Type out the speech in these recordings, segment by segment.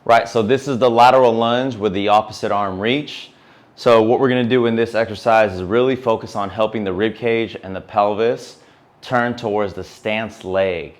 Right, so this is the lateral lunge with the opposite arm reach. So what we're going to do in this exercise is really focus on helping the rib cage and the pelvis turn towards the stance leg.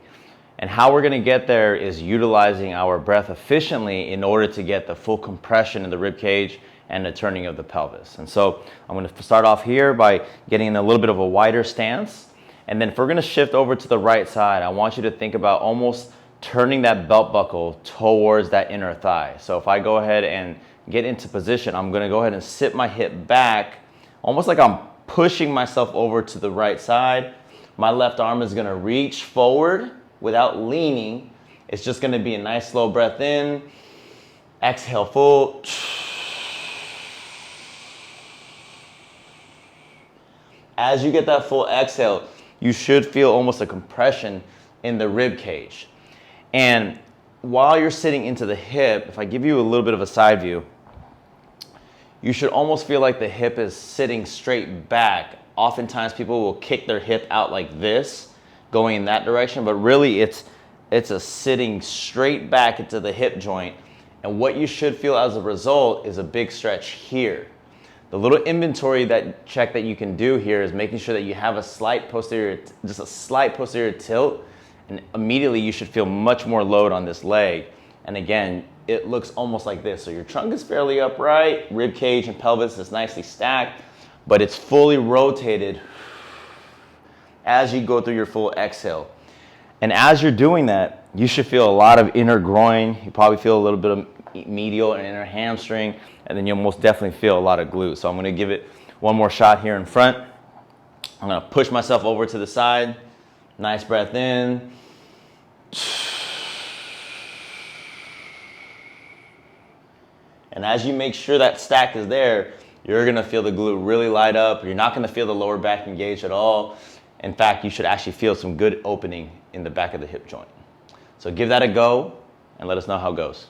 And how we're going to get there is utilizing our breath efficiently in order to get the full compression in the rib cage and the turning of the pelvis. And so I'm going to start off here by getting in a little bit of a wider stance. And then if we're going to shift over to the right side, I want you to think about almost turning that belt buckle towards that inner thigh. So if I go ahead and get into position, I'm going to go ahead and sit my hip back, almost like I'm pushing myself over to the right side. My left arm is going to reach forward without leaning. It's just going to be a nice slow breath in, exhale full. As you get that full exhale, you should feel almost a compression in the rib cage. And while you're sitting into the hip, if I give you a little bit of a side view, you should almost feel like the hip is sitting straight back. Oftentimes people will kick their hip out like this, going in that direction, but really it's a sitting straight back into the hip joint. And what you should feel as a result is a big stretch here. The little inventory check that you can do here is making sure that you have a slight posterior tilt, and immediately you should feel much more load on this leg. And again, it looks almost like this. So your trunk is fairly upright, rib cage and pelvis is nicely stacked, but it's fully rotated as you go through your full exhale. And as you're doing that, you should feel a lot of inner groin. You probably feel a little bit of medial and inner hamstring, and then you'll most definitely feel a lot of glute. So I'm going to give it one more shot here in front. I'm going to push myself over to the side. Nice breath in. And as you make sure that stack is there, you're going to feel the glute really light up. You're not going to feel the lower back engaged at all. In fact, you should actually feel some good opening in the back of the hip joint. So give that a go and let us know how it goes.